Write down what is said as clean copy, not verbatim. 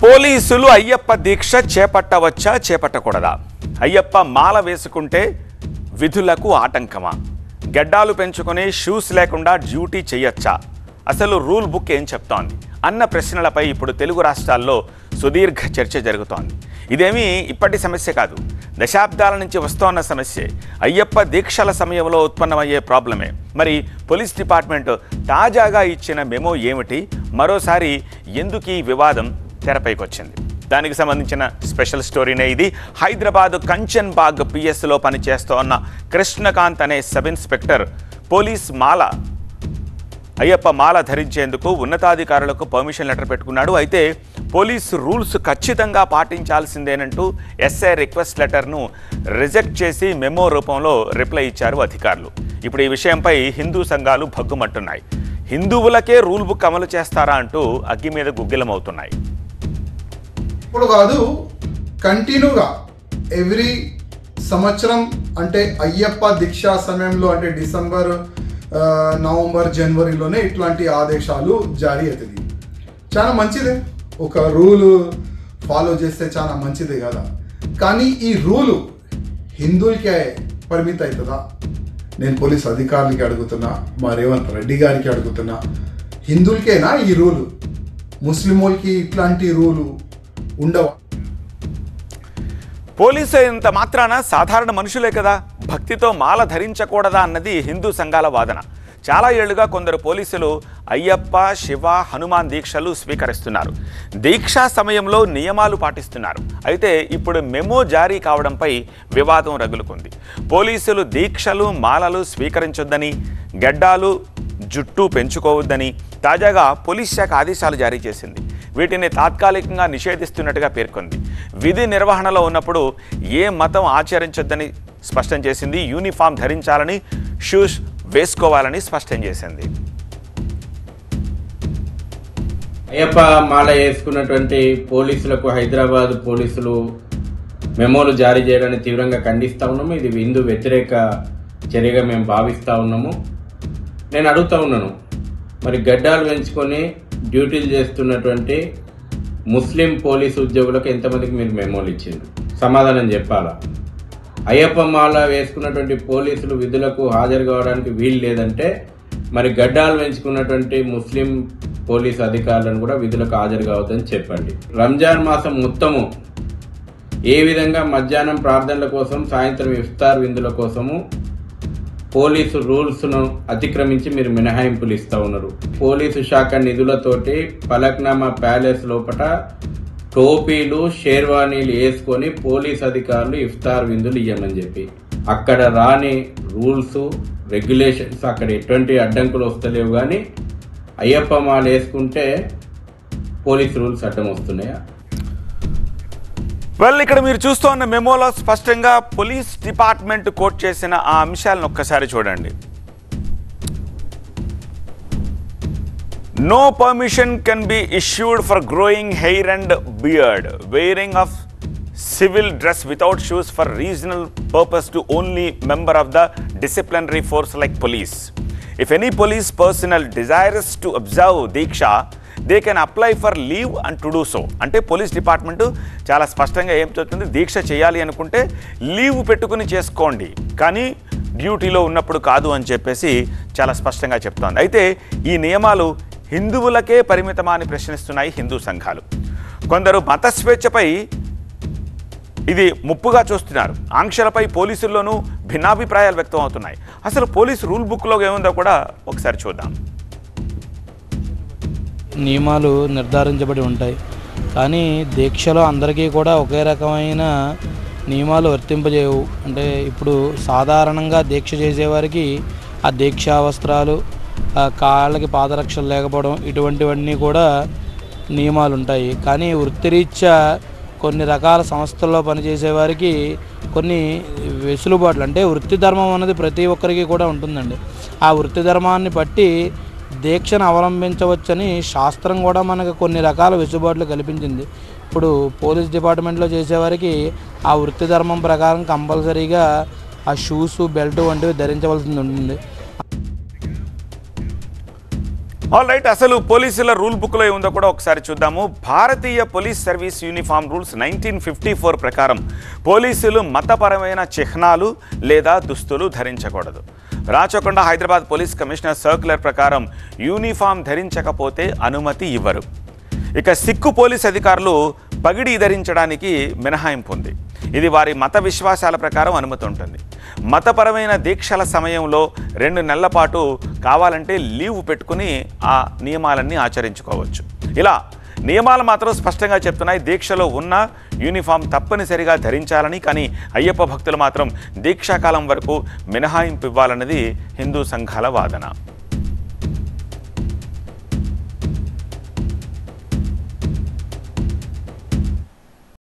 పోలీసులు అయ్యప్ప దీక్ష చేపట్టవచ్చా చేపట్టకూడదా? అయ్యప్ప మాల వేసుకుంటే విధులకు ఆటంకమా? గడ్డాలు పెంచుకొని షూస్ లేకుండా డ్యూటీ చేయొచ్చా? అసలు రూల్ బుక్ ఏం చెప్తోంది అన్న ప్రశ్నలపై ఇప్పుడు తెలుగు రాష్ట్రాల్లో సుదీర్ఘ చర్చ జరుగుతోంది. ఇదేమీ ఇప్పటి సమస్య కాదు, దశాబ్దాల నుంచి వస్తోన్న సమస్యే. అయ్యప్ప దీక్షల సమయంలో ఉత్పన్నమయ్యే ప్రాబ్లమే. మరి పోలీస్ డిపార్ట్మెంట్ తాజాగా ఇచ్చిన మెమో ఏమిటి? మరోసారి ఎందుకు ఈ వివాదం తెరపైకి వచ్చింది? దానికి సంబంధించిన స్పెషల్ స్టోరీనే ఇది. హైదరాబాద్ కంచన్ బాగ్ పిఎస్లో పనిచేస్తోన్న కృష్ణకాంత్ అనే సబ్ ఇన్స్పెక్టర్ అయ్యప్ప మాల ధరించేందుకు ఉన్నతాధికారులకు పర్మిషన్ లెటర్ పెట్టుకున్నాడు. అయితే పోలీసు రూల్స్ ఖచ్చితంగా పాటించాల్సిందేనంటూ ఎస్ఐ రిక్వెస్ట్ లెటర్ను రిజెక్ట్ చేసి మెమో రూపంలో రిప్లై ఇచ్చారు అధికారులు. ఇప్పుడు ఈ విషయంపై హిందూ సంఘాలు భగ్గుమంటున్నాయి. హిందువులకే రూల్ బుక్ అమలు చేస్తారా అంటూ అగ్గి మీద గుగ్గిలమవుతున్నాయి. ఇప్పుడు కాదు, కంటిన్యూగా ఎవ్రీ సంవత్సరం అంటే అయ్యప్ప దీక్షా సమయంలో అంటే డిసెంబర్, నవంబర్, జనవరిలోనే ఇట్లాంటి ఆదేశాలు జారీ అవుతుంది. చాలా మంచిదే, ఒక రూల్ ఫాలో చేస్తే చాలా మంచిదే కదా. కానీ ఈ రూలు హిందువులకే పరిమితి అవుతుందా? నేను పోలీస్ అధికారులకి అడుగుతున్నా, మా రేవంత్ రెడ్డి గారికి అడుగుతున్నా, హిందువులకేనా ఈ రూలు? ముస్లింలకి ఇట్లాంటి రూలు ఉండవా? పోలీసు అయినంత మాత్రాన సాధారణ మనుషులే కదా, భక్తితో మాల ధరించకూడదా అన్నది హిందూ సంఘాల వాదన. చాలా ఏళ్లుగా కొందరు పోలీసులు అయ్యప్ప, శివ, హనుమాన్ దీక్షలు స్వీకరిస్తున్నారు. దీక్షా సమయంలో నియమాలు పాటిస్తున్నారు. అయితే ఇప్పుడు మెమో జారీ కావడంపై వివాదం రగులుకుంది. పోలీసులు దీక్షలు, మాలలు స్వీకరించొద్దని, గడ్డాలు, జుట్టు పెంచుకోవద్దని తాజాగా పోలీస్ శాఖ ఆదేశాలు జారీ చేసింది. వీటిని తాత్కాలికంగా నిషేధిస్తున్నట్టుగా పేర్కొంది. విధి నిర్వహణలో ఉన్నప్పుడు ఏ మతం ఆచరించొద్దని స్పష్టం చేసింది. యూనిఫామ్ ధరించాలని, షూస్ వేసుకోవాలని స్పష్టం చేసింది. అయ్యప్ప మాల వేసుకున్నటువంటి పోలీసులకు హైదరాబాద్ పోలీసులు మెమోలు జారీ చేయడాన్ని తీవ్రంగా ఖండిస్తూ ఉన్నాము. ఇది హిందూ వ్యతిరేక చర్యగా మేము భావిస్తూ ఉన్నాము. నేను అడుగుతూ ఉన్నాను, మరి గడ్డాలు పెంచుకొని డ్యూటీలు చేస్తున్నటువంటి ముస్లిం పోలీసు ఉద్యోగులకు ఎంతమందికి మీరు మెమోలు ఇచ్చిండ్రు? సమాధానం చెప్పాలా? అయ్యప్ప మాల వేసుకున్నటువంటి పోలీసులు విధులకు హాజరు కావడానికి వీలు లేదంటే మరి గడ్డాలు పెంచుకున్నటువంటి ముస్లిం పోలీసు అధికారులను కూడా విధులకు హాజరు కావద్దని చెప్పండి. రంజాన్ మాసం మొత్తము ఏ విధంగా మధ్యాహ్నం ప్రార్థనల కోసం, సాయంత్రం ఇఫ్తార్ విందుల కోసము పోలీసు రూల్స్ను అతిక్రమించి మీరు మినహాయింపులు ఇస్తూ ఉన్నారు. పోలీసు శాఖ నిధులతోటి పలక్నామా ప్యాలెస్ లోపల టోపీలు, షేర్వానీలు వేసుకొని పోలీస్ అధికారులు ఇఫ్తార్ విందులు ఇవ్వమని చెప్పి అక్కడ రాని రూల్స్, రెగ్యులేషన్స్ అక్కడ ఎటువంటి అడ్డంకులు వస్తలేవు. కానీ అయ్యప్ప మాల వేసుకుంటే పోలీస్ రూల్స్ అడ్డం వస్తున్నాయా? ఇక్కడ మీరు చూస్తున్న మెమోలో స్పష్టంగా పోలీస్ డిపార్ట్మెంట్ కోట్ చేసిన ఆ అంశాలను ఒక్కసారి చూడండి. No permission can be issued for growing hair and beard, wearing of civil dress without shoes for reasonable purpose to only member of the disciplinary force like police. If any police personnel desires to observe Diksha, they can apply for leave and to do so. అంటే police department చాలా స్పష్టంగా ఏం చెప్తుంది, దీక్ష చేయాలి అనుకుంటే leave పెట్టుకుని చేసుకోండి, కానీ డ్యూటీలో ఉన్నప్పుడు కాదు అని చెప్పేసి చాలా స్పష్టంగా చెప్తోంది. అయితే ఈ నియమాలు హిందువులకే పరిమితమా అని ప్రశ్నిస్తున్నాయి హిందూ సంఘాలు. కొందరు మత స్వేచ్ఛపై ఇది ముప్పుగా చూస్తున్నారు. ఆంక్షలపై పోలీసుల్లోనూ భిన్నాభిప్రాయాలు వ్యక్తం అవుతున్నాయి. అసలు పోలీసు రూల్ బుక్లో ఏముందో కూడా ఒకసారి చూద్దాం. నియమాలు నిర్ధారించబడి ఉంటాయి, కానీ దీక్షలో అందరికీ కూడా ఒకే రకమైన నియమాలు వర్తింపజేయవు. అంటే ఇప్పుడు సాధారణంగా దీక్ష చేసేవారికి ఆ దీక్షా వస్త్రాలు, కాళ్ళకి పాదరక్షలు లేకపోవడం, ఇటువంటివన్నీ కూడా నియమాలు ఉంటాయి. కానీ వృత్తిరీత్యా కొన్ని రకాల సంస్థల్లో పనిచేసేవారికి కొన్ని వెసులుబాట్లు, అంటే వృత్తి ధర్మం అన్నది ప్రతి ఒక్కరికి కూడా ఉంటుందండి. ఆ వృత్తి ధర్మాన్ని బట్టి దీక్షను అవలంబించవచ్చని శాస్త్రం కూడా మనకు కొన్ని రకాల వెసులుబాట్లు కల్పించింది. ఇప్పుడు పోలీస్ డిపార్ట్మెంట్లో చేసేవారికి ఆ వృత్తి ధర్మం ప్రకారం కంపల్సరీగా ఆ షూసు, బెల్ట్ వంటివి ధరించవలసి ఉంటుంది. ఆల్ రైట్, అసలు పోలీసుల రూల్ బుక్లో ఏముందో కూడా ఒకసారి చూద్దాము. భారతీయ పోలీస్ సర్వీస్ యూనిఫామ్ రూల్స్ 1954 ప్రకారం పోలీసులు మతపరమైన చిహ్నాలు లేదా దుస్తులు ధరించకూడదు. Rachakonda Hyderabad police commissioner circular ప్రకారం యూనిఫామ్ ధరించకపోతే అనుమతి ఇవ్వరు. ఇక సిక్కు పోలీస్ అధికారులు పగిడి ధరించడానికి మినహాయింపు ఉంది. ఇది వారి మత విశ్వాసాల ప్రకారం అనుమతి ఉంటుంది. మతపరమైన దీక్షల సమయంలో 2 నెలల పాటు కావాలంటే లీవ్ పెట్టుకుని ఆ నియమాలన్నీ ఆచరించుకోవచ్చు. ఇలా నియమాలు మాత్రం స్పష్టంగా చెప్తున్నాయి. దీక్షలో ఉన్న యూనిఫామ్ తప్పనిసరిగా ధరించాలని, కానీ అయ్యప్ప భక్తులు మాత్రం దీక్షాకాలం వరకు మినహాయింపు ఇవ్వాలన్నది హిందూ సంఘాల వాదన.